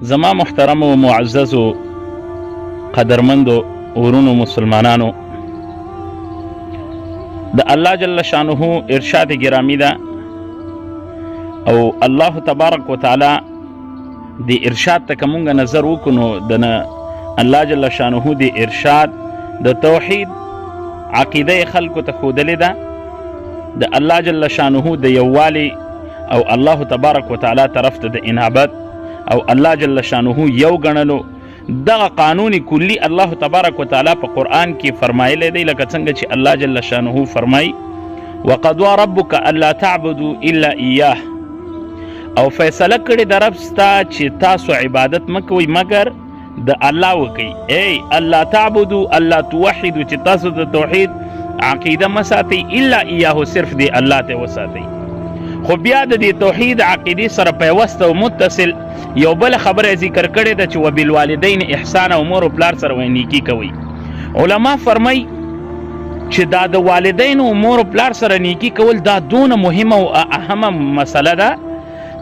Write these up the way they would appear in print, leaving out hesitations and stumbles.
زما محترم و معزز و قدرمند و ورونو مسلمانانو، د الله جل شانه ارشاد گرامی ده او الله تبارک و تعالی د ارشاد ته کومه نظر وکړو د الله جل شانه د ارشاد د توحید عقیده خلکو ته خودلې ده د الله جل شانه د یووالي او الله تبارک و تعالی طرف ته د انابت او الله جل شانه یو غنلو دغه قانون کلی الله تبارک و تعالی په قرآن کې فرمایلی دی، لکه څنګه چې الله جل شانه فرمای وقضى ربک الا تعبدوا الا اياه، او فیصله کړی د رب ستا چې تاسو عبادت مکوئ مگر د الله وکئ. ای الله تعبدوا الله توحدوا، چې تاسو د توحید عقیده مساتئ الا اياه، صرف دی الله ته وساتئ. خو بیا د دې توحید عقیدې سره پیوسته او متصل یو بل خبره ذکر کړې ده چې وبالوالدین احسان، او مور او پلار سره وایي نیکی کوي. علما فرمای چې دا د والدین او مور او پلار سره نیکی کول دا دونه مهمه او اهمه مسله ده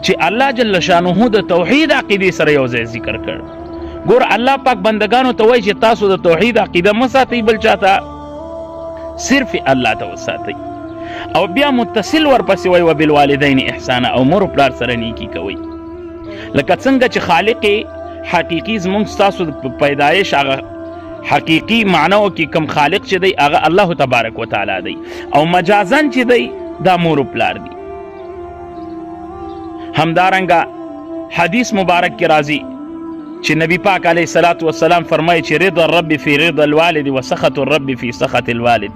چې الله جل شانه د توحید عقیدې سره یو ځای ذکر کړ. ګور الله پاک بندگانو ته وایي چې تاسو د توحید عقیده مساتئ، بل چاته صرف الله ته وساتئ. او بیا متصل ورپسې وایي وبالوالدین احسان، او مور او پلار سره نیکی کوي. لکه څنګه چې خالق حقیقي زمونږ ستاسو د پیدایش هغه حقیقي معناو کې کم خالق چې دی هغه الله تبارک و تعالی دی، او مجازن چې دی دا مور او پلار دی. همدارنګه حدیث مبارک کې راځي چې نبی پاک علیه الصلاۃ والسلام فرمایي چې رضا الرب فی رضا الوالد و سخط الرب فی سخط الوالد،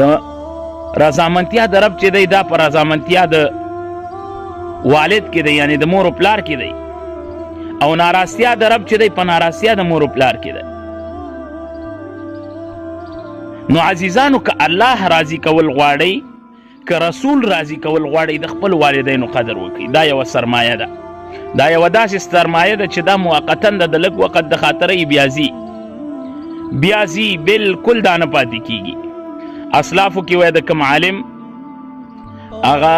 د رضامندیا د رب چې دی دا په رضامندیا د والد کې دی، یعنی د مور او پلار کې دی، او ناراضتیا د رب چې دی په ناراضتیا د مور او پلار کې دی. نو عزیزانو، که الله راضي کول غواړئ، که رسول راضي کول غواړئ، د خپل والدینو قدر وکړئ. دا یوه سرمایه ده، دا یوه داسې سرمایه ده چې دا موقتا د لږ وخت د خاطره بیا ځي بالکل دا نه پاتې کیږي. اسلافو کې وایي د کوم عالم هغه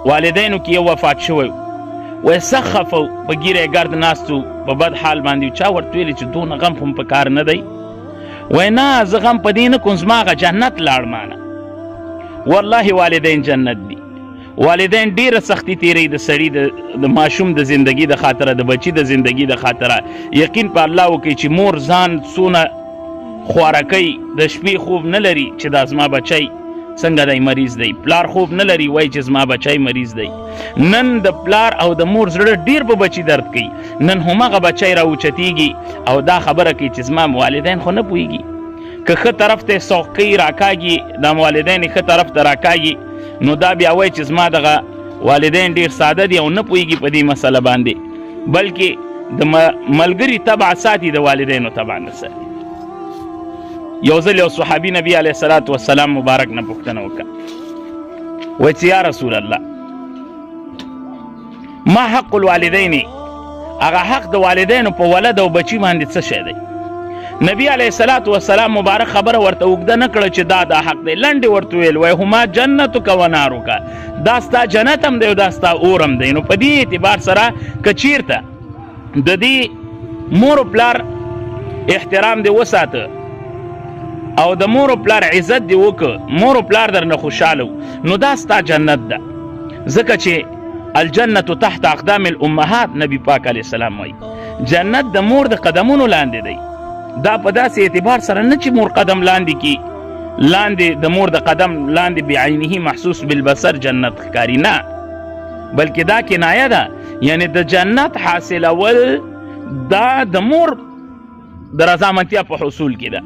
والدینو کې یو وفات شوی، وایي سخفو په ګیره ګرد ناستو په بد حال باندې، چا ورته ویلي چې دونه غم خو په کار نه دی. وایي نه زه غم په دې نه کوم، زما هغه جنت لاړ مانه. والله والدین جنت دي. والدین ډیره سختی تیری د سړي د ماشوم د زندگی د خاطره، د بچی د زندگی د خاطره. یقین په الله وکړي چې مور ځان څونه خوارکۍ، د شپې خوب نه لري چې دا زما بچی څنګه دی مریض دی، پلار خوب نه لري وایي چې زما بچی مریض دی. نن د پلار او د مور زړه ډیر په بچی درد کوي، نن همغه بچی راوچتیږي او دا خبره کوي چې زما والدین خو نه پوهیږي. که ښه طرف ته سوق کوي راکاږي، دا والدین ښه طرف ته راکاږي، نو دا بیا وایي چې زما دغه والدین ډیر ساده دي او نه پوهیږي په دې مسله باندې، بلکې د ملګري تبع ساتي، د والدینو تبع نه ساتي. یو ځل یو صحابي نبی علیه الصلاۃ والسلام مبارک نه پوښتنه وکړه، وایي چې یا رسول الله ما حق الوالدین، هغه حق د والدینو په ولد او بچی باندې څه شی دی؟ نبی علیه الصلاۃ والسلام مبارک خبره ورته اوږده نه کړه چې دا حق دی، لنډې ورته ویل، وایي هما جنتک و نارک، دا ستا جنت هم دی او دا ستا اور هم دی. نو په دې اعتبار سره که چیرته د دې مور و پلار احترام دې وساته او د مور او پلار عزت دی وکړه، مور او پلار درنه خوشاله، نو دا ستا جنت ده. ځکه چې الجنت تحت اقدام الامهات، نبی پاک علیه السلام وایي جنت د مور د قدمونو لاندې دی. دا په داسې اعتبار سره نه چې مور قدم لاندې کی، لاندې د مور د قدم لاندې بعینه محسوس بالبصر جنت ښکاري، نه، بلکې دا کنایه ده، یعنی د جنت حاصلول دا د مور د رضامندیا په حصول کې ده.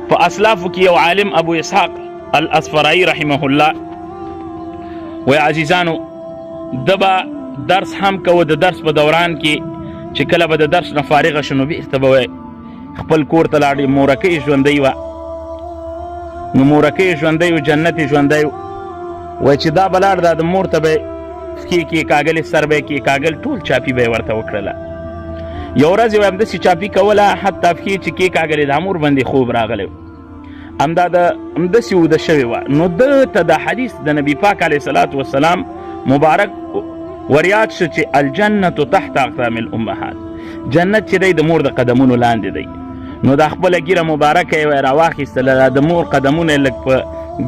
په اسلافو کې یو عالم ابو اسحاق الاصفرائی رحمه الله وی عزیزانو، د به درس هم کوه، د درس په دوران کې چې کله به د درس نه فارغه شو نو بیرته به خپل کور ته لاړې. مورکۍ ژوندی وه، نو مورکۍ ژوندی و، جنت یې ژوندی و. وایي چې دا به لاړ، دا د مور ته به پښې کېکاږلې، سر به یې کېکاږل، ټول چاپي به یې ورته وکړله. یو ورځ یې همداسې چاپي کوله، حتی پښې چې کېکاږلې دا مور باندې خوب راغلی و، همداسې اوده شوې وه. نو ده ته دا حدیث د نبي پاک علیه الصلاۃ والسلام مبارک وریاد شو چې الجنة تحت اقدام الامهات، جنت چې دی د مور د قدمونو لاندې دی. نو دا خپله ږیره مبارکه یې وی راواخیستله، د مور قدمونه یې لږ په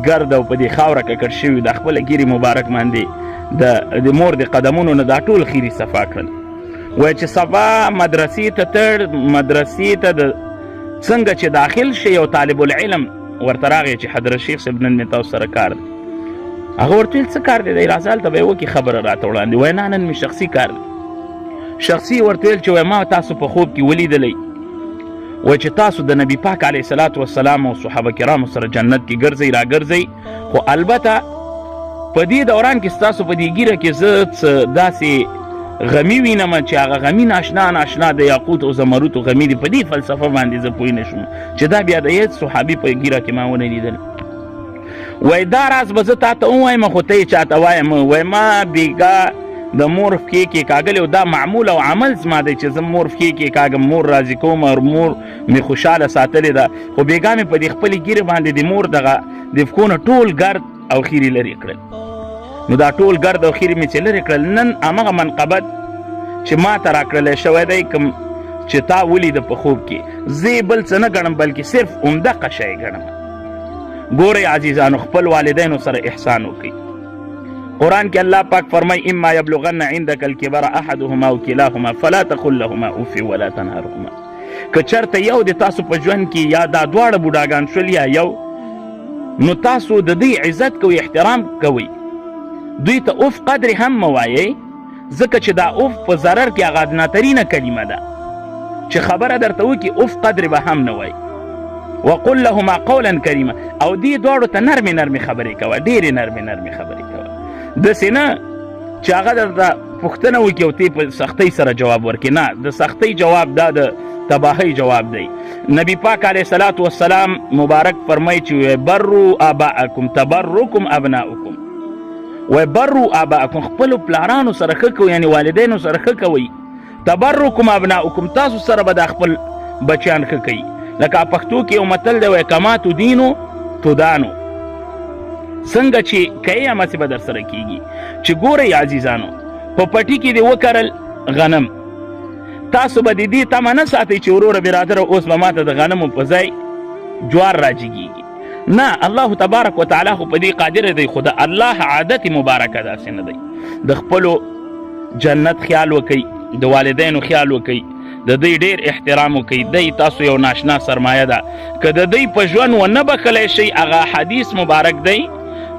ګرد او په دې خاوره ککړ شوي، د خپله ږیرې مبارک باندې د مور د قدمونو نه دا ټول خیري صفا کړل. وایي چې سبا مدرسې ته تړ، مدرسې ته د څنګه چې داخل شي یو طالب العلم ورته راغی چې حضرت شیخ صاحب نن مې تاسو سره کار دی. هغه ورته ویل څه کار دی؟ دی راځه هلته به یې وکړي خبره راته وړاندې. وایي نه نن مې شخصي کار دی. شخصي ورته ویل چې وایي ما تاسو په خوب کې ولیدلی، وایي چې تاسو د نبي پاک علیه صلات وسلام او صحابه کرامو سره جنت کې ګرځئ را ګرځئ، خو البته په دې دوران کې ستاسو په دې ږیره کې زه څه داسې غمی وینم چې هغه غمی ناشنا ناشنا د یاقوت او زمرود غمی دی. په دې فلسفه باندې زه پوه نه شوم چې دا بیا د هیڅ صحابي په ږیره کې ما ونه لیدل. وایي دا راز به زه تا ته ووایم خو ته یې چاته وایم. وایي ما بیګا د مور پښې کې کاږلی او دا معمول او عمل زما دی چې زه مور پښې کې کاږم، مور راضي کوم او مور مې خوشحاله ساتلې ده، خو بیګا مې په دې خپلې ږیرې باندې د مور دغه د پښو نه ټول ګرد او خیرې لرې کړل. نو دا ټول ګرد او خیرې مې چې لرې کړل، نن همغه منقبت چې ما ته راکړلی شوی دی کوم چې تا ولیده په خوب کې، زه بل څه نه ګڼم بلکې صرف همدغه شی ګڼم. ګورئ عزیزانو خپل والدینو سره احسان وکړئ. قرآن کې الله پاک فرمای اما یبلغن عندك الكبر احدهما او کلاهما فلا تقل لهما اف ولا تنهرهما. که چېرته یو د تاسو په ژوند کې یا دا دواړه بوډاګان شول یا یو، نو تاسو د دوی عزت کوئ، احترام کوئ، دوی ته اوف قدر هم مه وایئ، ځکه چې دا اوف په ضرر کې هغه ادناترینه کلمه ده چې خبره درته وکړي اوف قدر به هم نه وایي. وقل لهما قولا کریما، او دې دواړو ته نرمې نرمې خبرې کوه، ډېرې نرمې نرمې خبرې کوه، داسې نه چې هغه درته پوښتنه وکړي او ته په سختۍ سره جواب ورکړي. نه، د سختۍ جواب دا د تباهۍ جواب دی. نبی پاک علیه صلات وسلام مبارک فرمایي چې برو آباءکم تبرکم ابناؤکم، وی برو آباءکم خپلو پلارانو سره ښه کوئ، یعنی والدینو سره ښه کوئ، تبرکم ابناؤکم تاسو سره به دا خپل بچیان ښه کوي. لکه پښتو کې یو متل دی وایي کما تدینو تدانو، څنګه چې کوې همسې به در سره کېږي. چې ګورئ عزیزانو په پټي کې دې وکرل غنم، تاسو به د دې تمه نه ساتئ چې وروره برادره اوس به ماته د غنمو په ځای جوار راجګېږي. نه، الله تبارک وتعالی خو په دې قادر دی، خو د الله عادت مبارکه داسې نه دی. د خپلو جنت خیال وکئ، د والدینو خیال وکئ، د دوی ډېر احترام وکئ. دی تاسو یو ناشنا سرمایه ده، که د دوی په ژوند ونه بخلی شئ، هغه حدیث مبارک دی،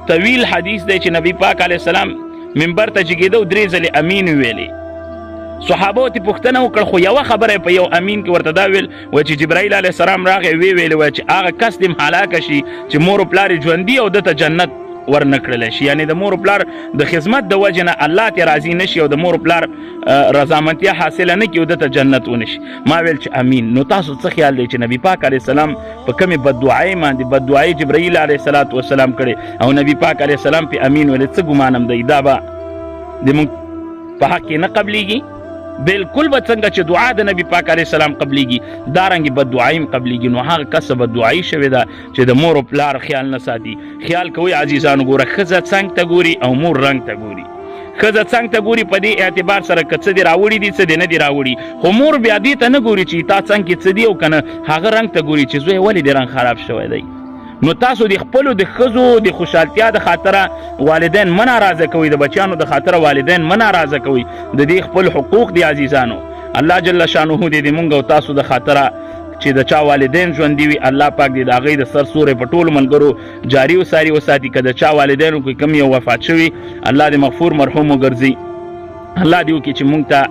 طویل حدیث دی چې نبی پاک علیه السلام منبر ته جګېده او 3 ځلې امین ویلې. صحابو ته پوښتنه وکړه، خو یوه خبره په یو امین کې ورته دا ویل، وایي چې جبرائیل علیه السلام راغی ویلې، وایي چې هغه کس دې هلاکه شي چې مور و پلار یې ژوندي او ده ته جنت ورنه کړلی شي، یعنی د مور و پلار د خدمت د وجې نه الله ترې راضي نه شي او د مور و پلار رضامندیا حاصله نه کړي او ده ته جنت ونه شي. ما ویل چې امین. نو تاسو څه خیال دی چې نبی پاک علیه السلام په کمې بددعایۍ باندې بددعایي جبرائیل علیه صلات وسلام کړې او نبی پاک علیه السلام پې امین ویلې، څه ګمانم دی دا به د موږ په حق کې نه قبلیږي؟ بالکل به څنګه چې دعا د نبی پاک علیه السلام قبلیږي دارنګې بددعایي هم قبلیږي. نو هغه کس بددعایي شوې ده چې د مور و پلار خیال نه ساتي. خیال کوئ عزیزانو، ګوره ښځه څنګ ته ګوري او مور رنګ ته ګوري. ښځه څنګ ته ګوري په دې اعتبار سره که څه دې راوړي دي څه دې نه دي راوړي، خو مور بیا دې ته نه ګوري چې تا څنګ کې څه دي او که نه، هغه رنګ ته ګوري چې زوی ولې دې رنګ خراب شوی دی. نو تاسو د خپلو د ښځو د خوشحالتیا د خاطره والدین مه ناراضه کوئ، د بچیانو د خاطره والدین مه ناراضه کوئ. د دې خپل حقوق دي عزیزانو. الله جل شانه دې د مونږ او تاسو د خاطره چې د چا والدین ژوندي وي، الله پاک دې د هغوی د سر سوری په ټولو ملګرو جاري وساري وساتي. که د چا والدینو کې کم یو وفات شوي، الله دې مغفور مرحوم وګرځي. الله دې وکړي چې مونږ ته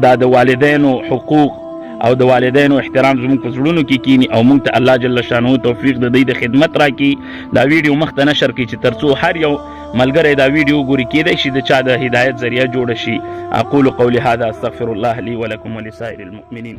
دا د والدینو حقوق او د والدینو احترام زموږ په زړونو کې کینی او موږ ته الله جل شانه توفیق د دوی د خدمت راکړي. دا ویډیو مخ ته نشر کړي چې تر څو هر یو ملګری دا ویډیو وګوري، کیدای شي د چا د هدایت ذریعہ جوړ شي. اقول قولي هذا استغفر الله لي ولكم ولسائر المؤمنين.